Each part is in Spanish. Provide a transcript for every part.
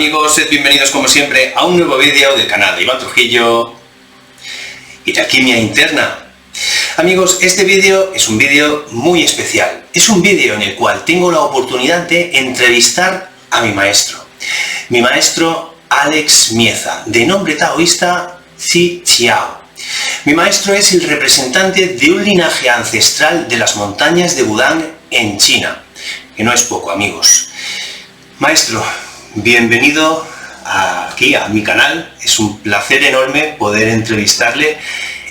amigos, sed bienvenidos como siempre a un nuevo vídeo del canal de Iván Trujillo y de Alquimia Interna. Amigos, este vídeo es un vídeo muy especial. Es un vídeo en el cual tengo la oportunidad de entrevistar a mi maestro. Mi maestro Alex Mieza, de nombre taoísta Zi Xiao. Mi maestro es el representante de un linaje ancestral de las montañas de Wudang en China, que no es poco, amigos. Maestro, bienvenido aquí a mi canal. Es un placer enorme poder entrevistarle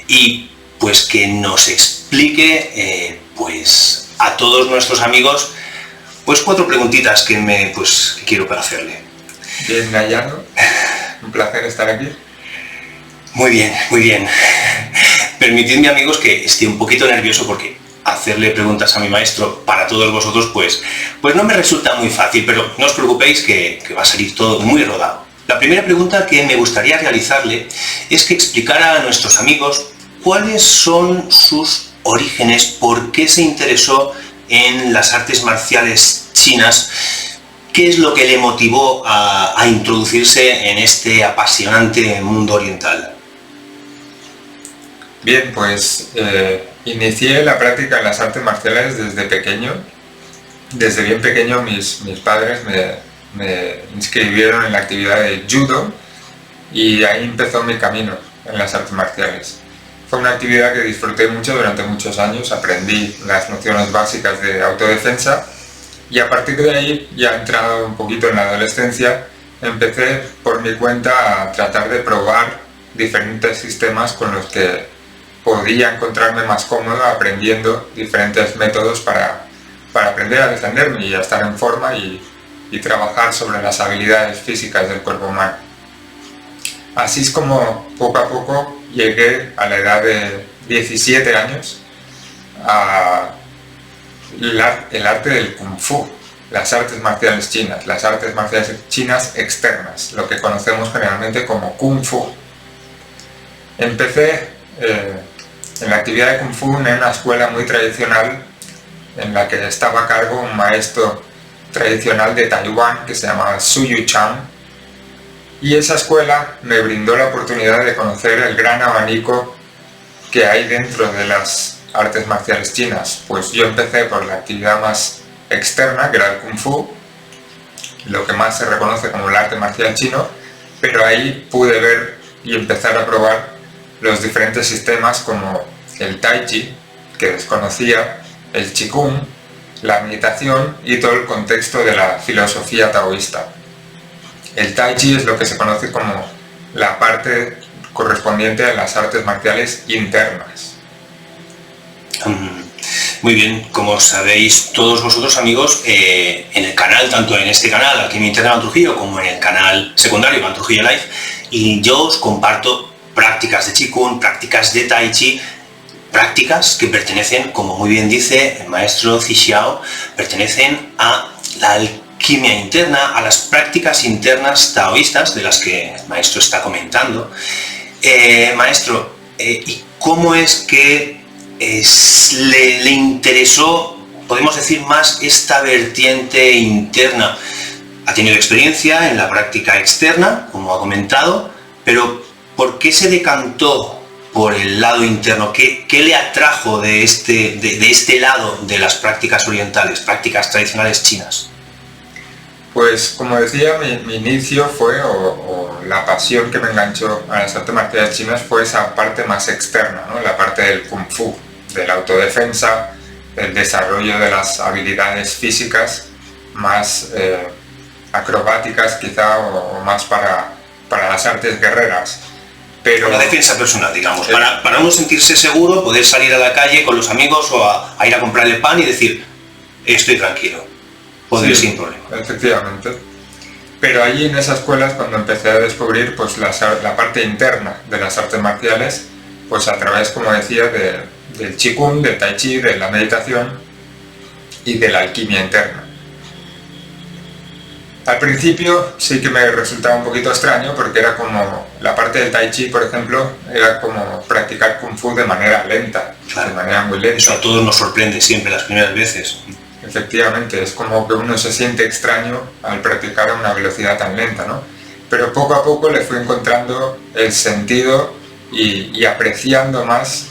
y pues que nos explique pues a todos nuestros amigos pues 4 preguntitas que quiero para hacerle. Bien, Gallano, un placer estar aquí. Muy bien, muy bien. Permitidme, amigos, que esté un poquito nervioso porque hacerle preguntas a mi maestro para todos vosotros pues no me resulta muy fácil, pero no os preocupéis que va a salir todo muy rodado. La primera pregunta que me gustaría realizarle es que explicara a nuestros amigos cuáles son sus orígenes, por qué se interesó en las artes marciales chinas, qué es lo que le motivó a introducirse en este apasionante mundo oriental. Bien, pues inicié la práctica de las artes marciales desde pequeño. Desde bien pequeño mis padres me inscribieron en la actividad de judo y ahí empezó mi camino en las artes marciales. Fue una actividad que disfruté mucho durante muchos años, aprendí las nociones básicas de autodefensa y a partir de ahí, ya entrado un poquito en la adolescencia, empecé por mi cuenta a tratar de probar diferentes sistemas con los que podía encontrarme más cómodo aprendiendo diferentes métodos para aprender a defenderme y a estar en forma y trabajar sobre las habilidades físicas del cuerpo humano. Así es como poco a poco llegué a la edad de 17 años a el arte del Kung Fu, las artes marciales chinas, las artes marciales chinas externas, lo que conocemos generalmente como Kung Fu. Empecé en la actividad de Kung Fu en una escuela muy tradicional en la que estaba a cargo un maestro tradicional de Taiwán que se llamaba Su Yu Chang, y esa escuela me brindó la oportunidad de conocer el gran abanico que hay dentro de las artes marciales chinas. Pues yo empecé por la actividad más externa, que era el Kung Fu, lo que más se reconoce como el arte marcial chino, pero ahí pude ver y empezar a probar los diferentes sistemas como el Tai Chi, que desconocía, el Qigong, la meditación y todo el contexto de la filosofía taoísta. El Tai Chi es lo que se conoce como la parte correspondiente a las artes marciales internas. Muy bien, como sabéis todos vosotros, amigos, en el canal, tanto en este canal, Alquimia Interna Iván Trujillo, como en el canal secundario Iván Trujillo Live, y yo os comparto prácticas de Qigong, prácticas de Tai Chi, prácticas que pertenecen, como muy bien dice el maestro Zi Xiao, pertenecen a la alquimia interna, a las prácticas internas taoístas de las que el maestro está comentando. Maestro, ¿y cómo es que le interesó, podemos decir, más esta vertiente interna? Ha tenido experiencia en la práctica externa, como ha comentado, pero ¿por qué se decantó por el lado interno? ¿Qué le atrajo de este lado de las prácticas orientales, prácticas tradicionales chinas? Pues como decía, mi inicio fue, o la pasión que me enganchó a las artes marciales chinas fue esa parte más externa, ¿no? La parte del Kung Fu, de la autodefensa, del desarrollo de las habilidades físicas más acrobáticas quizá, o más para las artes guerreras. Pero la defensa personal, digamos, para uno sentirse seguro, poder salir a la calle con los amigos o a ir a comprar el pan y decir, estoy tranquilo, poder ir sin problema. Efectivamente. Pero allí en esa escuela, cuando empecé a descubrir pues la parte interna de las artes marciales, pues a través, como decía, del Qigong, del Tai Chi, de la meditación y de la alquimia interna. Al principio sí que me resultaba un poquito extraño porque era como la parte del Tai Chi, por ejemplo, era como practicar Kung Fu de manera lenta, claro, de manera muy lenta. Eso a todos nos sorprende siempre las primeras veces. efectivamente, es como que uno se siente extraño al practicar a una velocidad tan lenta, ¿no? Pero poco a poco le fui encontrando el sentido y apreciando más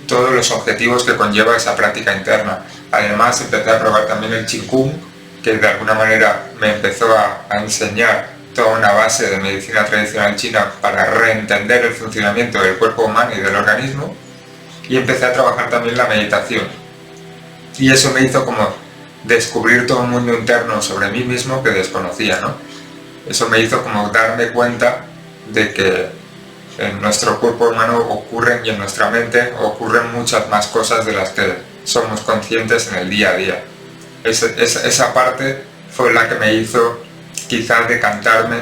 todos los objetivos que conlleva esa práctica interna. Además empecé a probar también el Qigong, que de alguna manera me empezó a enseñar toda una base de medicina tradicional china para reentender el funcionamiento del cuerpo humano y del organismo, y empecé a trabajar también la meditación. Y eso me hizo como descubrir todo un mundo interno sobre mí mismo que desconocía, ¿no? Eso me hizo como darme cuenta de que en nuestro cuerpo humano ocurren, y en nuestra mente ocurren muchas más cosas de las que somos conscientes en el día a día. Esa parte fue la que me hizo quizás decantarme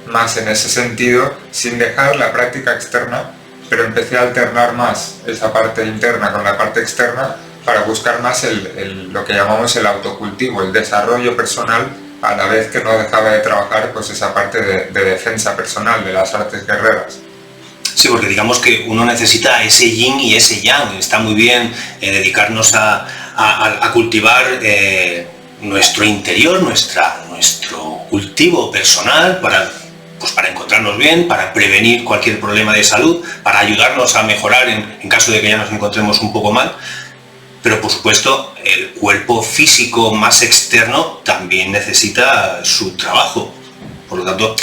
más en ese sentido, sin dejar la práctica externa, pero empecé a alternar más esa parte interna con la parte externa para buscar más lo que llamamos el autocultivo, el desarrollo personal, a la vez que no dejaba de trabajar pues esa parte de defensa personal, de las artes guerreras. Sí, porque digamos que uno necesita ese yin y ese yang. Está muy bien dedicarnos a cultivar nuestro interior, nuestro cultivo personal para encontrarnos bien, para prevenir cualquier problema de salud, para ayudarnos a mejorar en caso de que ya nos encontremos un poco mal. Pero por supuesto el cuerpo físico más externo también necesita su trabajo. Por lo tanto,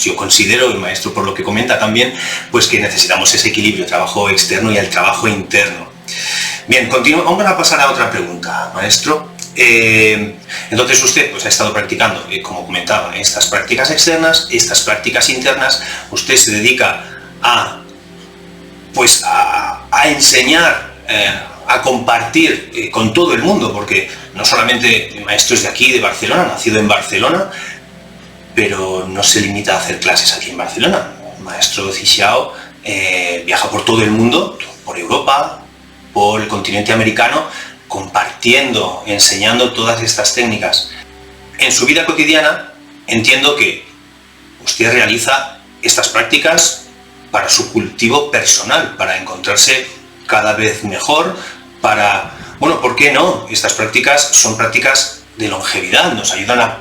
yo considero, el maestro por lo que comenta también, pues que necesitamos ese equilibrio, trabajo externo y el trabajo interno. Bien, vamos a pasar a otra pregunta, maestro. Entonces usted pues ha estado practicando, como comentaba, estas prácticas externas, estas prácticas internas. Usted se dedica a enseñar, a compartir con todo el mundo, porque no solamente el maestro es de aquí, de Barcelona, nacido en Barcelona, pero no se limita a hacer clases aquí en Barcelona. El maestro Zixiao viaja por todo el mundo, por Europa, por el continente americano, compartiendo, enseñando todas estas técnicas. En su vida cotidiana entiendo que usted realiza estas prácticas para su cultivo personal, para encontrarse cada vez mejor, ¿por qué no? Estas prácticas son prácticas de longevidad, nos ayudan a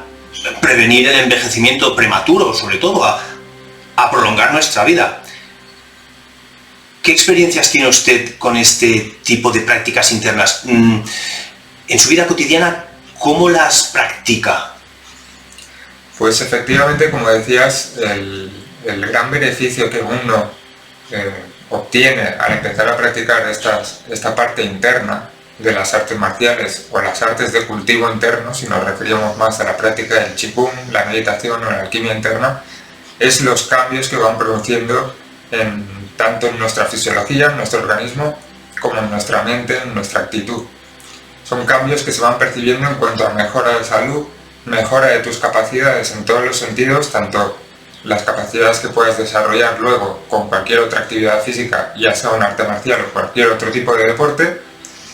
prevenir el envejecimiento prematuro, sobre todo a prolongar nuestra vida. ¿Qué experiencias tiene usted con este tipo de prácticas internas? En su vida cotidiana, ¿cómo las practica? Pues efectivamente, como decías, el gran beneficio que uno obtiene al empezar a practicar esta parte interna de las artes marciales o las artes de cultivo interno, si nos referimos más a la práctica del Qigong, la meditación o la alquimia interna, es los cambios que van produciendo tanto en nuestra fisiología, en nuestro organismo, como en nuestra mente, en nuestra actitud. Son cambios que se van percibiendo en cuanto a mejora de salud, mejora de tus capacidades en todos los sentidos, tanto las capacidades que puedas desarrollar luego con cualquier otra actividad física, ya sea un arte marcial o cualquier otro tipo de deporte,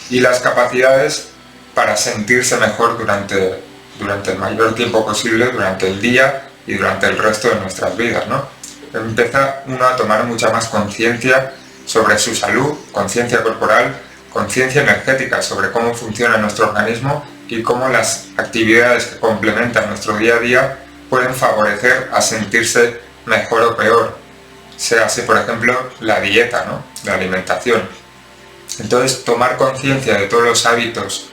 y las capacidades para sentirse mejor durante el mayor tiempo posible, durante el día y durante el resto de nuestras vidas, ¿no? Empieza uno a tomar mucha más conciencia sobre su salud, conciencia corporal, conciencia energética sobre cómo funciona nuestro organismo y cómo las actividades que complementan nuestro día a día pueden favorecer a sentirse mejor o peor, sea así, por ejemplo, la dieta, ¿no? La alimentación. Entonces, tomar conciencia de todos los hábitos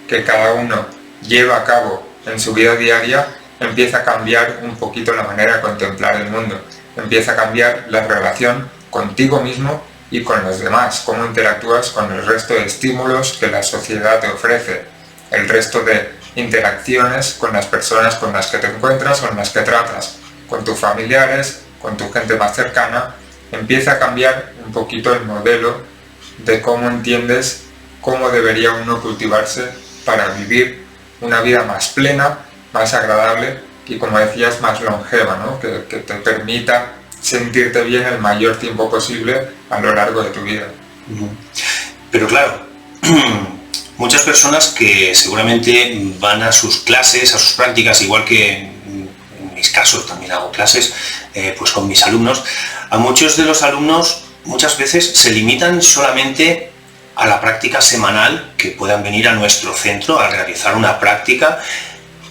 que cada uno lleva a cabo en su vida diaria empieza a cambiar un poquito la manera de contemplar el mundo, empieza a cambiar la relación contigo mismo y con los demás, cómo interactúas con el resto de estímulos que la sociedad te ofrece, el resto de interacciones con las personas con las que te encuentras o con las que tratas, con tus familiares, con tu gente más cercana. Empieza a cambiar un poquito el modelo de cómo entiendes cómo debería uno cultivarse para vivir una vida más plena, más agradable y, como decías, más longeva, ¿no? Que te permita sentirte bien el mayor tiempo posible a lo largo de tu vida. Pero claro, muchas personas que seguramente van a sus clases, a sus prácticas, igual que en mis casos también hago clases pues con mis alumnos, a muchos de los alumnos muchas veces se limitan solamente a la práctica semanal, que puedan venir a nuestro centro a realizar una práctica.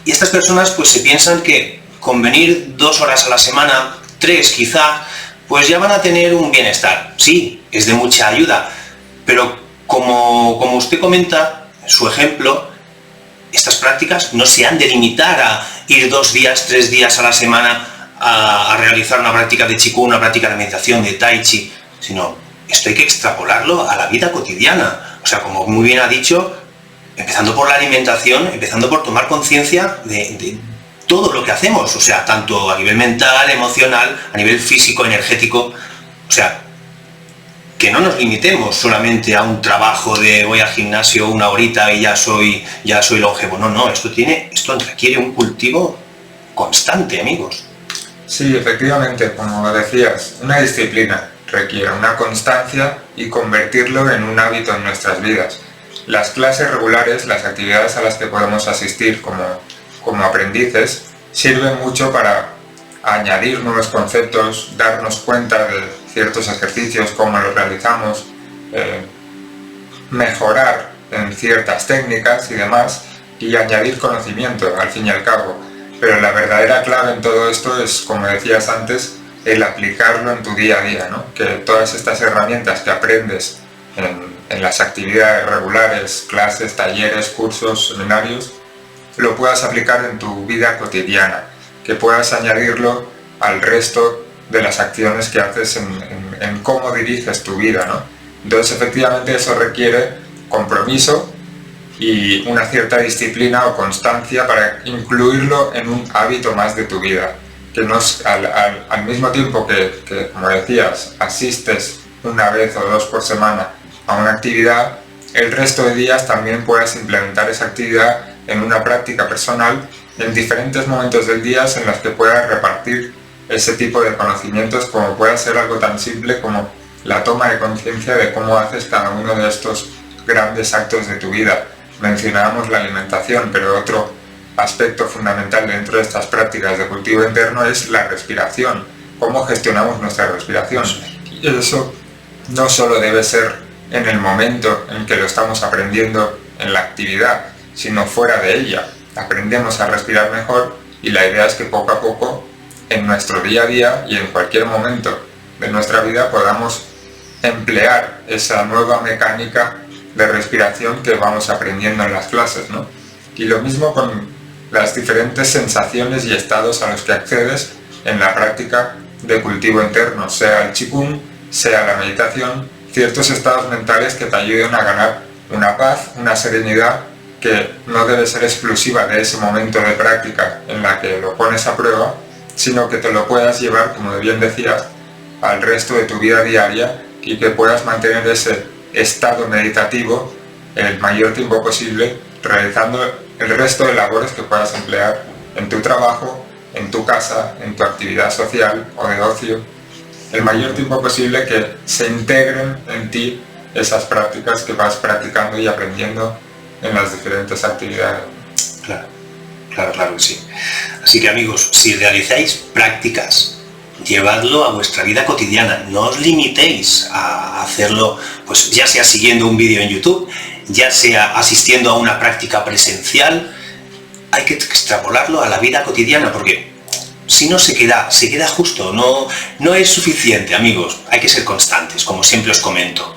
Y estas personas pues se piensan que con venir 2 horas a la semana, 3 quizá, pues ya van a tener un bienestar. Sí, es de mucha ayuda, pero como usted comenta, su ejemplo, estas prácticas no se han de limitar a ir 2 días, 3 días a la semana a realizar una práctica de Qigong, una práctica de meditación, de Tai Chi, sino esto hay que extrapolarlo a la vida cotidiana. O sea, como muy bien ha dicho, empezando por la alimentación, empezando por tomar conciencia de todo lo que hacemos, o sea, tanto a nivel mental, emocional, a nivel físico, energético, o sea, que no nos limitemos solamente a un trabajo de voy al gimnasio 1 horita y ya soy longevo. No, esto requiere un cultivo constante, amigos. Sí, efectivamente, como decías, una disciplina requiere una constancia y convertirlo en un hábito en nuestras vidas. Las clases regulares, las actividades a las que podemos asistir como aprendices, sirven mucho para añadir nuevos conceptos, darnos cuenta de ciertos ejercicios, cómo los realizamos, mejorar en ciertas técnicas y demás, y añadir conocimiento al fin y al cabo. Pero la verdadera clave en todo esto es, como decías antes, el aplicarlo en tu día a día, ¿no? Que todas estas herramientas que aprendes en las actividades regulares, clases, talleres, cursos, seminarios, lo puedas aplicar en tu vida cotidiana, que puedas añadirlo al resto de las acciones que haces en cómo diriges tu vida, ¿no? Entonces, efectivamente, eso requiere compromiso y una cierta disciplina o constancia para incluirlo en un hábito más de tu vida. Que no, al mismo tiempo que, como decías, asistes 1 vez o 2 por semana a una actividad, el resto de días también puedas implementar esa actividad en una práctica personal en diferentes momentos del día en los que puedas repartir ese tipo de conocimientos, como pueda ser algo tan simple como la toma de conciencia de cómo haces cada uno de estos grandes actos de tu vida. Mencionábamos la alimentación, pero otro aspecto fundamental dentro de estas prácticas de cultivo interno es la respiración, cómo gestionamos nuestra respiración. Y eso no solo debe ser en el momento en que lo estamos aprendiendo en la actividad, sino fuera de ella. Aprendemos a respirar mejor y la idea es que poco a poco en nuestro día a día y en cualquier momento de nuestra vida podamos emplear esa nueva mecánica de respiración que vamos aprendiendo en las clases, ¿no? Y lo mismo con las diferentes sensaciones y estados a los que accedes en la práctica de cultivo interno, sea el Qigong, sea la meditación, ciertos estados mentales que te ayuden a ganar una paz, una serenidad que no debe ser exclusiva de ese momento de práctica en la que lo pones a prueba, sino que te lo puedas llevar, como bien decías, al resto de tu vida diaria y que puedas mantener ese estado meditativo el mayor tiempo posible, realizando el resto de labores que puedas emplear en tu trabajo, en tu casa, en tu actividad social o de ocio, el mayor tiempo posible, que se integren en ti esas prácticas que vas practicando y aprendiendo en las diferentes actividades. Claro que sí. Así que, amigos, si realizáis prácticas, llevadlo a vuestra vida cotidiana, no os limitéis a hacerlo, pues ya sea siguiendo un vídeo en YouTube, ya sea asistiendo a una práctica presencial. Hay que extrapolarlo a la vida cotidiana, porque si no se queda justo, no es suficiente, amigos. Hay que ser constantes, como siempre os comento.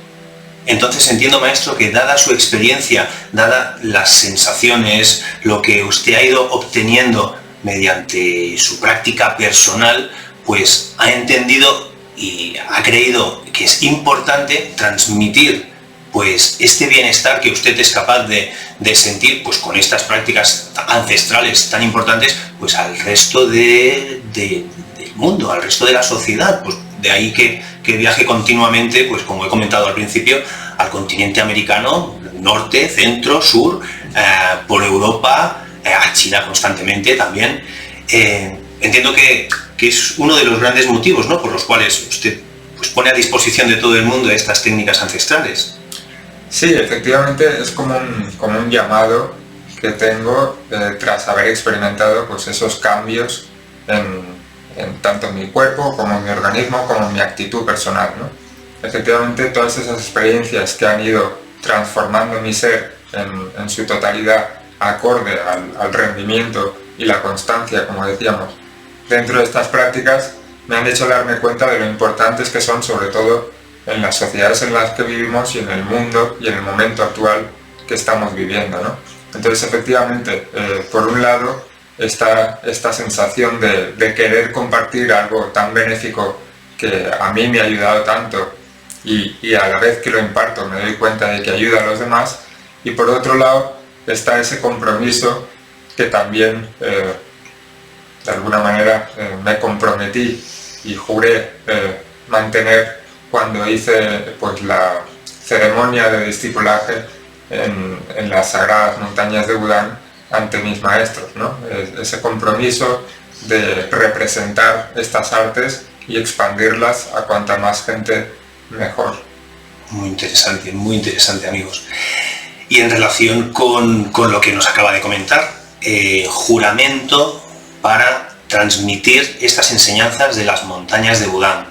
Entonces entiendo, maestro, que dada su experiencia, dada las sensaciones, lo que usted ha ido obteniendo mediante su práctica personal, pues ha entendido y ha creído que es importante transmitir pues este bienestar que usted es capaz de sentir pues con estas prácticas ancestrales tan importantes, pues al resto del mundo, al resto de la sociedad. Pues de ahí que viaje continuamente, pues como he comentado al principio, al continente americano, norte, centro, sur, por Europa, a China constantemente también. Entiendo que es uno de los grandes motivos, ¿no?, por los cuales usted pues pone a disposición de todo el mundo estas técnicas ancestrales. Sí, efectivamente es como un llamado que tengo tras haber experimentado pues esos cambios en tanto en mi cuerpo como en mi organismo como en mi actitud personal, ¿no? Efectivamente, todas esas experiencias que han ido transformando mi ser en su totalidad acorde al rendimiento y la constancia, como decíamos, dentro de estas prácticas, me han hecho darme cuenta de lo importantes que son, sobre todo en las sociedades en las que vivimos y en el mundo y en el momento actual que estamos viviendo, ¿no? Entonces, efectivamente, por un lado, está esta sensación de querer compartir algo tan benéfico que a mí me ha ayudado tanto y a la vez que lo imparto me doy cuenta de que ayuda a los demás, y por otro lado está ese compromiso que también de alguna manera me comprometí y juré mantener cuando hice pues la ceremonia de discipulaje en las sagradas montañas de Bután ante mis maestros, ¿no? Ese compromiso de representar estas artes y expandirlas a cuanta más gente mejor. Muy interesante, amigos. Y en relación con lo que nos acaba de comentar, juramento para transmitir estas enseñanzas de las montañas de Bután,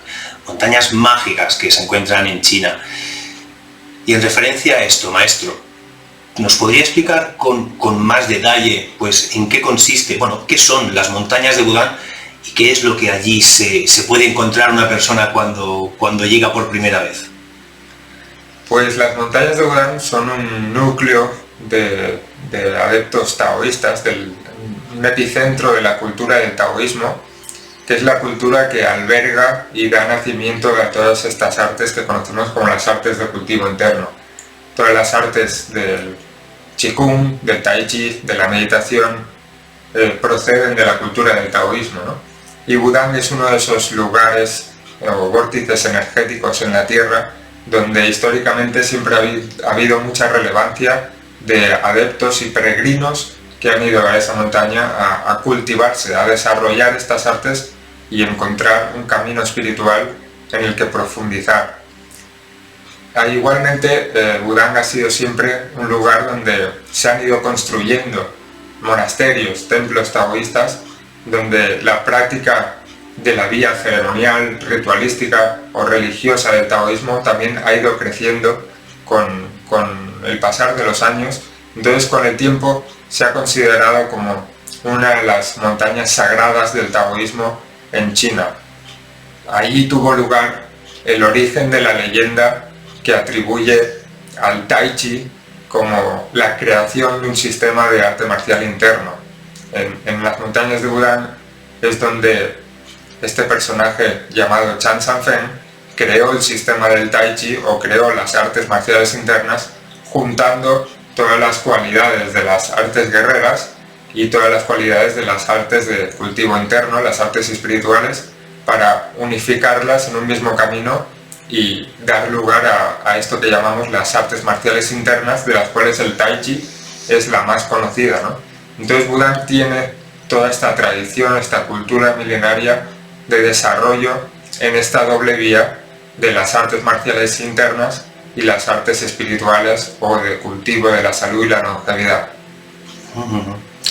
montañas mágicas que se encuentran en China. Y en referencia a esto, maestro, ¿nos podría explicar con más detalle pues, en qué consiste, qué son las montañas de Bután y qué es lo que allí se puede encontrar una persona cuando llega por primera vez? Pues las montañas de Bután son un núcleo de adeptos taoístas, un epicentro de la cultura del taoísmo, que es la cultura que alberga y da nacimiento a todas estas artes que conocemos como las artes de cultivo interno. Todas las artes del Qigong, del Tai Chi, de la meditación, proceden de la cultura del taoísmo, ¿no? Y Bután es uno de esos lugares o vórtices energéticos en la Tierra donde históricamente siempre ha habido mucha relevancia de adeptos y peregrinos que han ido a esa montaña a cultivarse, a desarrollar estas artes y encontrar un camino espiritual en el que profundizar. Igualmente, Bután ha sido siempre un lugar donde se han ido construyendo monasterios, templos taoístas, donde la práctica de la vía ceremonial, ritualística o religiosa del taoísmo también ha ido creciendo con el pasar de los años. Entonces, con el tiempo se ha considerado como una de las montañas sagradas del taoísmo en China. Allí tuvo lugar el origen de la leyenda que atribuye al Tai Chi como la creación de un sistema de arte marcial interno. En las montañas de Bután es donde este personaje llamado Chan Sanfen creó el sistema del Tai Chi o creó las artes marciales internas, juntando todas las cualidades de las artes guerreras y todas las cualidades de las artes de cultivo interno, las artes espirituales, para unificarlas en un mismo camino y dar lugar a esto que llamamos las artes marciales internas, de las cuales el Tai Chi es la más conocida, ¿no? Entonces Bután tiene toda esta tradición, esta cultura milenaria de desarrollo en esta doble vía de las artes marciales internas y las artes espirituales o de cultivo de la salud y la longevidad.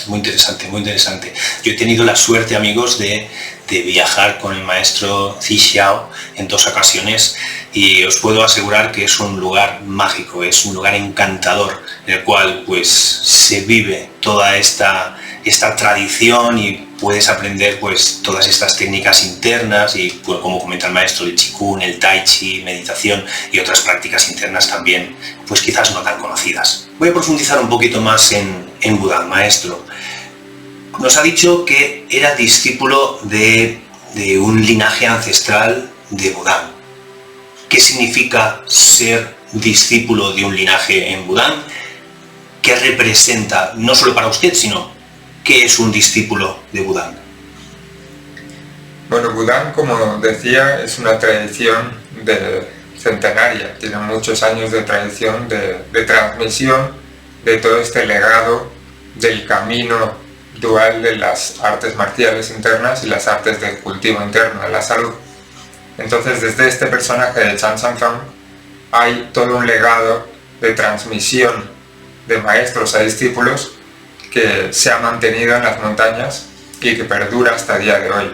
Muy interesante. Yo he tenido la suerte, amigos, de viajar con el maestro Zi Xiao en 2 ocasiones y os puedo asegurar que es un lugar mágico, es un lugar encantador en el cual pues se vive toda esta tradición y puedes aprender pues todas estas técnicas internas y pues, como comenta el maestro, el Qigong, el Tai Chi, meditación y otras prácticas internas también pues quizás no tan conocidas. Voy a profundizar un poquito más en Bután, maestro. Nos ha dicho que era discípulo de un linaje ancestral de Bután. ¿Qué significa ser discípulo de un linaje en Bután? ¿Qué representa, no solo para usted, sino qué es un discípulo de Bután? Bueno, Bután, como decía, es una tradición centenaria, tiene muchos años de tradición, de transmisión de todo este legado del camino dual de las artes marciales internas y las artes de cultivo interno de la salud. Entonces, desde este personaje de Chan Sanfen hay todo un legado de transmisión de maestros a discípulos que se ha mantenido en las montañas y que perdura hasta el día de hoy.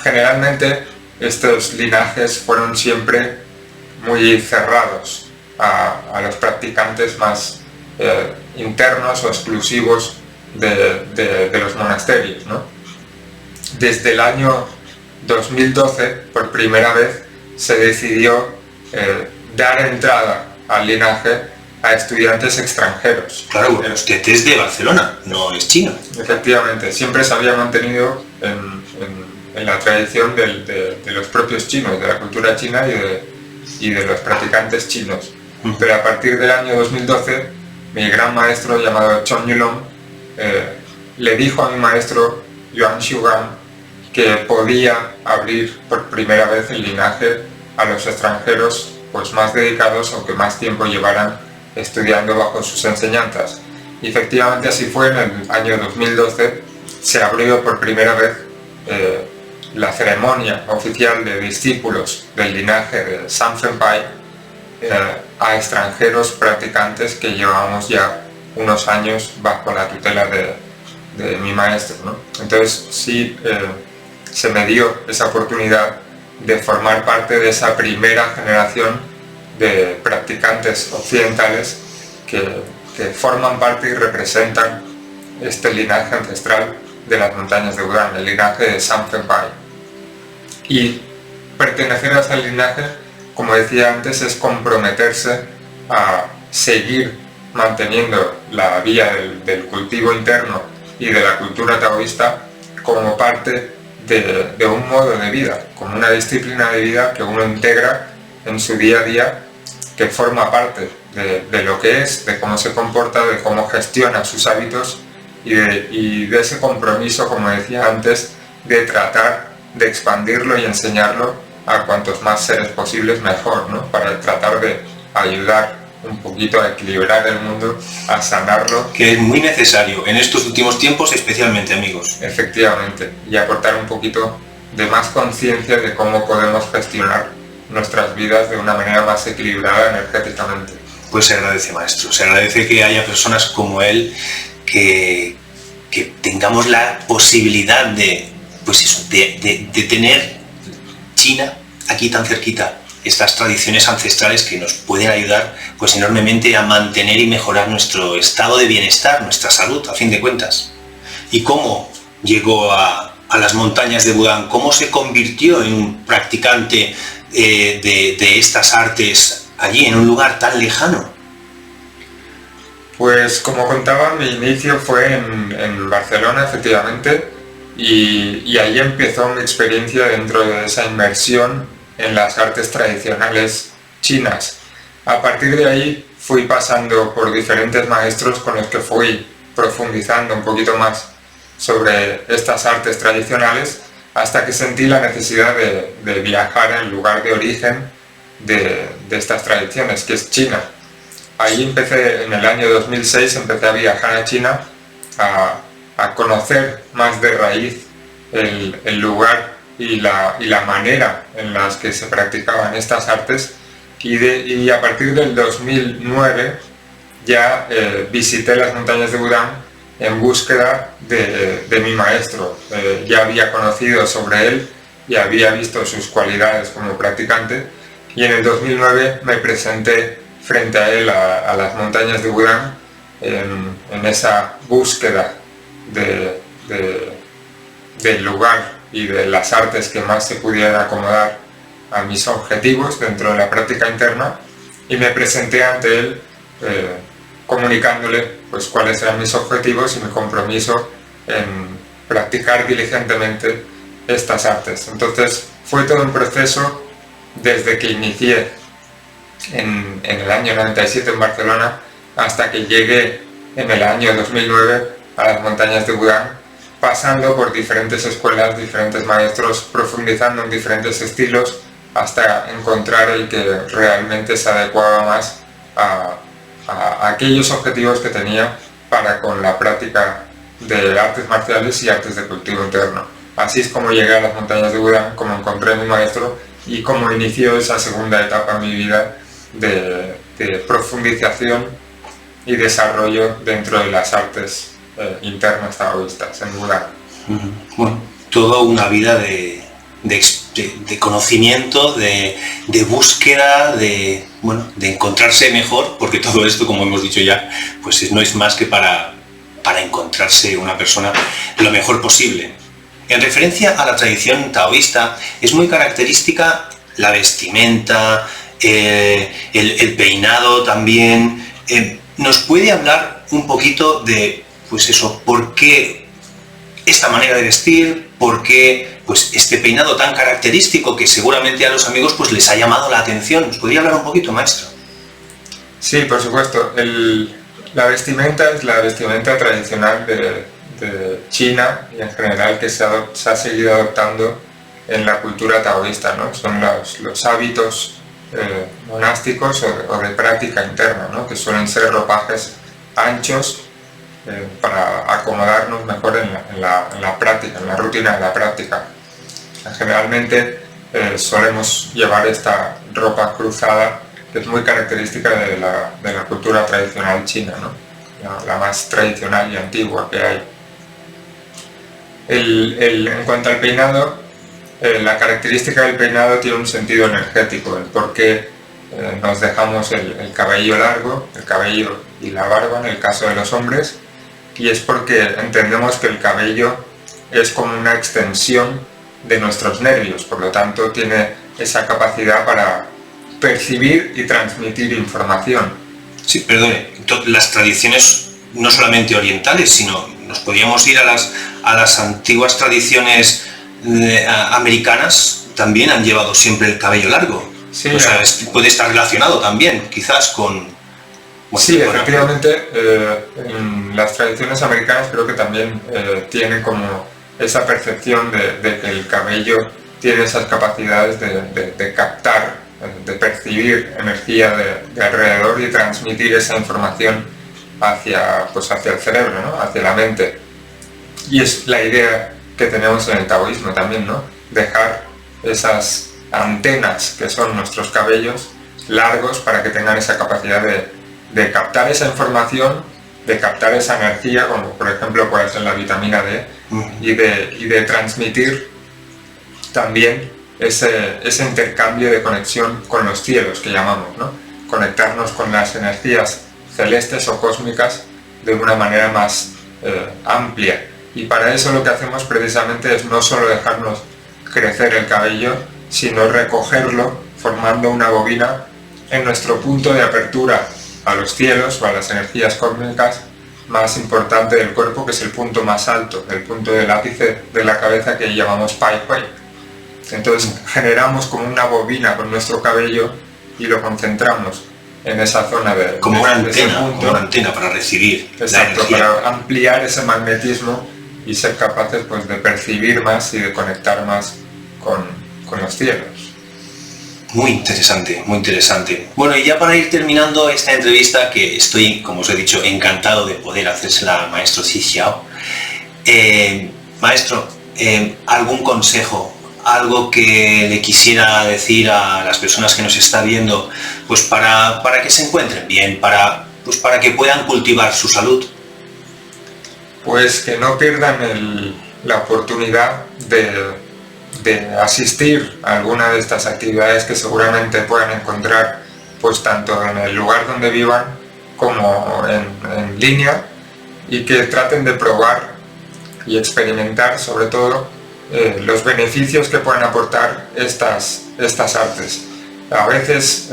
Generalmente estos linajes fueron siempre muy cerrados a los practicantes más internos o exclusivos de los monasterios, ¿no? Desde el año 2012, por primera vez, se decidió dar entrada al linaje a estudiantes extranjeros. Claro, bueno, usted es de Barcelona, no es chino. Efectivamente, siempre se había mantenido en la tradición de los propios chinos, de la cultura china y de los practicantes chinos. Pero a partir del año 2012, mi gran maestro llamado Chon Yulong le dijo a mi maestro Yuan Shugang que podía abrir por primera vez el linaje a los extranjeros pues más dedicados o que más tiempo llevaran estudiando bajo sus enseñanzas. Y efectivamente así fue. En el año 2012 se abrió por primera vez la ceremonia oficial de discípulos del linaje de Sanfenpai a extranjeros practicantes que llevamos ya unos años bajo la tutela de mi maestro, ¿no? Entonces sí se me dio esa oportunidad de formar parte de esa primera generación de practicantes occidentales que forman parte y representan este linaje ancestral de las montañas de Wudang, el linaje de Sanfenpai. Y pertenecer a ese linaje, como decía antes, es comprometerse a seguir manteniendo la vía del cultivo interno y de la cultura taoísta como parte de un modo de vida, como una disciplina de vida que uno integra en su día a día, que forma parte de lo que es, de cómo se comporta, de cómo gestiona sus hábitos y de ese compromiso, como decía antes, de tratar de expandirlo y enseñarlo a cuantos más seres posibles mejor, ¿no? Para tratar de ayudar un poquito a equilibrar el mundo, a sanarlo. Que es muy necesario en estos últimos tiempos, especialmente, amigos. Efectivamente, y aportar un poquito de más conciencia de cómo podemos gestionar nuestras vidas de una manera más equilibrada energéticamente. Pues se agradece, maestro, se agradece que haya personas como él, que tengamos la posibilidad de tener China aquí tan cerquita, estas tradiciones ancestrales que nos pueden ayudar pues enormemente a mantener y mejorar nuestro estado de bienestar, nuestra salud, a fin de cuentas. ¿Y cómo llegó a las montañas de Wudang? ¿Cómo se convirtió en un practicante de estas artes allí, en un lugar tan lejano? Pues como contaba, mi inicio fue en Barcelona, efectivamente, y ahí empezó mi experiencia dentro de esa inmersión en las artes tradicionales chinas. A partir de ahí fui pasando por diferentes maestros con los que fui profundizando un poquito más sobre estas artes tradicionales, hasta que sentí la necesidad de viajar al lugar de origen de estas tradiciones, que es China. Ahí empecé, en el año 2006, empecé a viajar a China, a conocer más de raíz el lugar y la manera en las que se practicaban estas artes, y a partir del 2009 ya visité las montañas de Wudang en búsqueda de mi maestro. Ya había conocido sobre él y había visto sus cualidades como practicante, y en el 2009 me presenté frente a él a las montañas de Wudang en esa búsqueda del lugar y de las artes que más se pudieran acomodar a mis objetivos dentro de la práctica interna, y me presenté ante él comunicándole pues cuáles eran mis objetivos y mi compromiso en practicar diligentemente estas artes. Entonces fue todo un proceso desde que inicié en el año 97 en Barcelona hasta que llegué en el año 2009 a las montañas de Wudang, pasando por diferentes escuelas, diferentes maestros, profundizando en diferentes estilos hasta encontrar el que realmente se adecuaba más a aquellos objetivos que tenía para con la práctica de artes marciales y artes de cultivo interno. Así es como llegué a las montañas de Wudang, como encontré a mi maestro y como inició esa segunda etapa en mi vida de profundización y desarrollo dentro de las artes internas taoístas en Wudang. Bueno, toda una vida de de conocimiento, de búsqueda, de encontrarse mejor, porque todo esto, como hemos dicho ya, pues no es más que para encontrarse una persona lo mejor posible. En referencia a la tradición taoísta, es muy característica la vestimenta, el peinado también. ¿Nos puede hablar un poquito de, pues eso, por qué esta manera de vestir, por qué pues este peinado tan característico que seguramente a los amigos pues les ha llamado la atención? ¿Nos podría hablar un poquito, maestro? Sí, por supuesto. La vestimenta es la vestimenta tradicional de China y en general que se ha seguido adoptando en la cultura taoísta, ¿no? Son los hábitos monásticos o de práctica interna, ¿no? Que suelen ser ropajes anchos para acomodarnos mejor en la práctica, en la rutina de la práctica. Generalmente solemos llevar esta ropa cruzada, que es muy característica de la cultura tradicional china, ¿no? La más tradicional y antigua que hay. En cuanto al peinado, la característica del peinado tiene un sentido energético, el por qué nos dejamos el cabello largo, el cabello y la barba en el caso de los hombres, y es porque entendemos que el cabello es como una extensión de nuestros nervios, por lo tanto tiene esa capacidad para percibir y transmitir información. Sí, perdone, las tradiciones no solamente orientales, sino nos podríamos ir a las antiguas tradiciones americanas, también han llevado siempre el cabello largo. Sí, o sea, puede estar relacionado también, quizás con... sí, efectivamente, en las tradiciones americanas creo que también tienen como esa percepción de que el cabello tiene esas capacidades de captar, de percibir energía de alrededor y transmitir esa información hacia el cerebro, ¿no? Hacia la mente. Y es la idea que tenemos en el taoísmo también, ¿no? Dejar esas antenas que son nuestros cabellos largos para que tengan esa capacidad de captar esa información, de captar esa energía, como por ejemplo puede ser la vitamina D, y de transmitir también ese intercambio de conexión con los cielos que llamamos, ¿no? Conectarnos con las energías celestes o cósmicas de una manera más amplia. Y para eso lo que hacemos precisamente es no solo dejarnos crecer el cabello, sino recogerlo formando una bobina en nuestro punto de apertura a los cielos o a las energías cósmicas más importante del cuerpo, que es el punto más alto, el punto del ápice de la cabeza que llamamos Pai Hui. Entonces generamos como una bobina con nuestro cabello y lo concentramos en esa zona de como una antena para recibir. Exacto, para ampliar ese magnetismo y ser capaces pues de percibir más y de conectar más con los cielos. Muy interesante, muy interesante. Bueno, y ya para ir terminando esta entrevista, que estoy, como os he dicho, encantado de poder hacérsela al maestro Xi Xiao. Maestro, ¿algún consejo? Algo que le quisiera decir a las personas que nos están viendo, pues para que se encuentren bien, para que puedan cultivar su salud. Pues que no pierdan la oportunidad de asistir a alguna de estas actividades que seguramente puedan encontrar pues tanto en el lugar donde vivan como en línea, y que traten de probar y experimentar sobre todo los beneficios que pueden aportar estas artes. A veces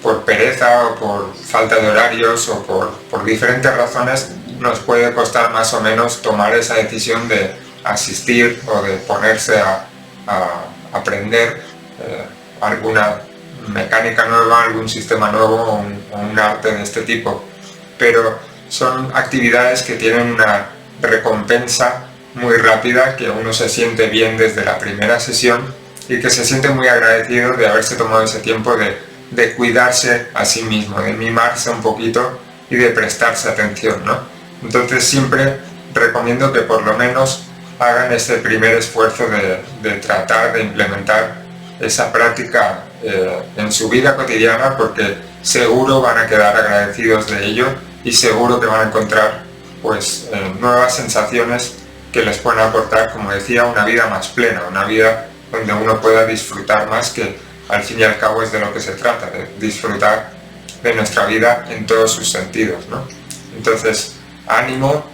por pereza o por falta de horarios o por diferentes razones nos puede costar más o menos tomar esa decisión de asistir o de ponerse a aprender alguna mecánica nueva, algún sistema nuevo o un arte de este tipo. Pero son actividades que tienen una recompensa muy rápida, que uno se siente bien desde la primera sesión y que se siente muy agradecido de haberse tomado ese tiempo de cuidarse a sí mismo, de mimarse un poquito y de prestarse atención, ¿no? Entonces siempre recomiendo que por lo menos hagan ese primer esfuerzo de tratar de implementar esa práctica en su vida cotidiana, porque seguro van a quedar agradecidos de ello y seguro que van a encontrar nuevas sensaciones que les pueden aportar, como decía, una vida más plena, una vida donde uno pueda disfrutar más, que al fin y al cabo es de lo que se trata, de disfrutar de nuestra vida en todos sus sentidos, ¿no? Entonces, ánimo,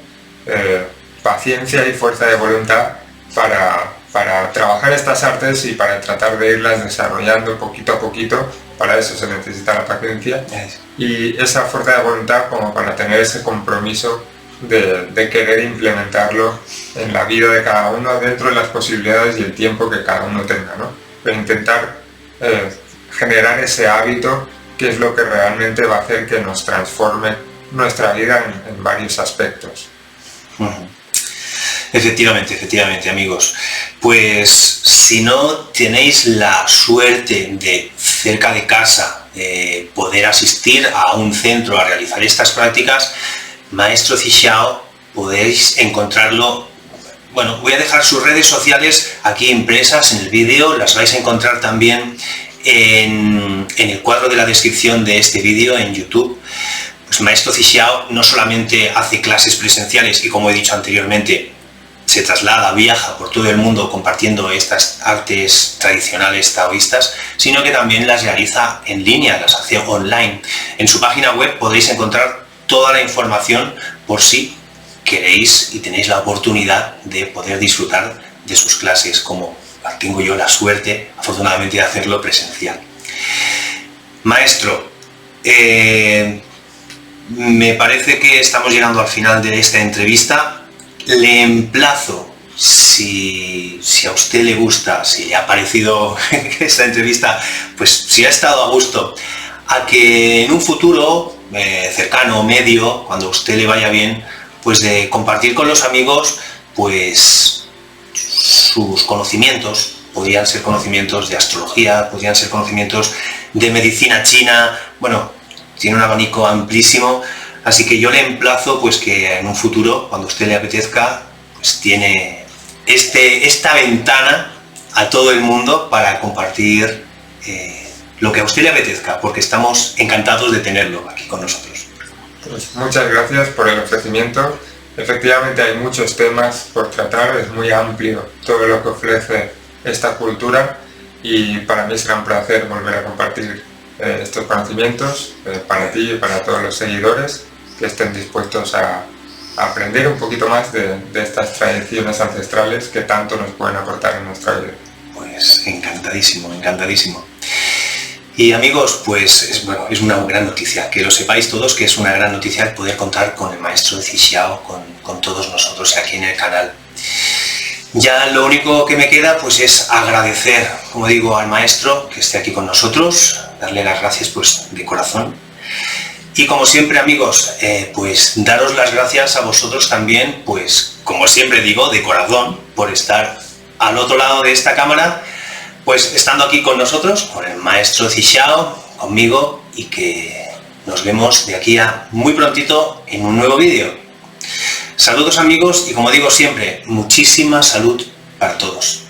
paciencia y fuerza de voluntad para trabajar estas artes y para tratar de irlas desarrollando poquito a poquito. Para eso se necesita la paciencia y esa fuerza de voluntad como para tener ese compromiso de querer implementarlo en la vida de cada uno dentro de las posibilidades y el tiempo que cada uno tenga, ¿no? Pero intentar generar ese hábito, que es lo que realmente va a hacer que nos transforme nuestra vida en varios aspectos. Efectivamente, amigos. Pues si no tenéis la suerte de cerca de casa poder asistir a un centro a realizar estas prácticas, Maestro Zixiao podéis encontrarlo. Bueno, voy a dejar sus redes sociales aquí impresas en el vídeo, las vais a encontrar también en el cuadro de la descripción de este vídeo en YouTube. Pues Maestro Zixiao no solamente hace clases presenciales y, como he dicho anteriormente, se traslada, viaja por todo el mundo compartiendo estas artes tradicionales taoístas, sino que también las realiza en línea, las hace online. En su página web podéis encontrar toda la información por si queréis y tenéis la oportunidad de poder disfrutar de sus clases, como tengo yo la suerte, afortunadamente, de hacerlo presencial. Maestro, me parece que estamos llegando al final de esta entrevista. Le emplazo, si a usted le gusta, si le ha parecido esta entrevista, pues si ha estado a gusto, a que en un futuro cercano o medio, cuando a usted le vaya bien, pues de compartir con los amigos pues sus conocimientos. Podrían ser conocimientos de astrología, podrían ser conocimientos de medicina china. Bueno, tiene un abanico amplísimo, así que yo le emplazo pues que en un futuro, cuando a usted le apetezca, pues tiene esta ventana a todo el mundo para compartir lo que a usted le apetezca, porque estamos encantados de tenerlo aquí con nosotros. Pues muchas gracias por el ofrecimiento. Efectivamente hay muchos temas por tratar, es muy amplio todo lo que ofrece esta cultura y para mí será un placer volver a compartir estos conocimientos para ti y para todos los seguidores que estén dispuestos a aprender un poquito más de estas tradiciones ancestrales que tanto nos pueden aportar en nuestra vida. Pues encantadísimo. Y amigos, pues es una gran noticia, que lo sepáis todos, que es una gran noticia el poder contar con el Maestro Zixiao, con todos nosotros aquí en el canal. Ya lo único que me queda pues es agradecer, como digo, al Maestro que esté aquí con nosotros, darle las gracias pues de corazón. Y como siempre, amigos, pues daros las gracias a vosotros también, pues como siempre digo, de corazón, por estar al otro lado de esta cámara, pues estando aquí con nosotros, con el Maestro Zixiao, conmigo, y que nos vemos de aquí a muy prontito en un nuevo vídeo. Saludos, amigos, y como digo siempre, muchísima salud para todos.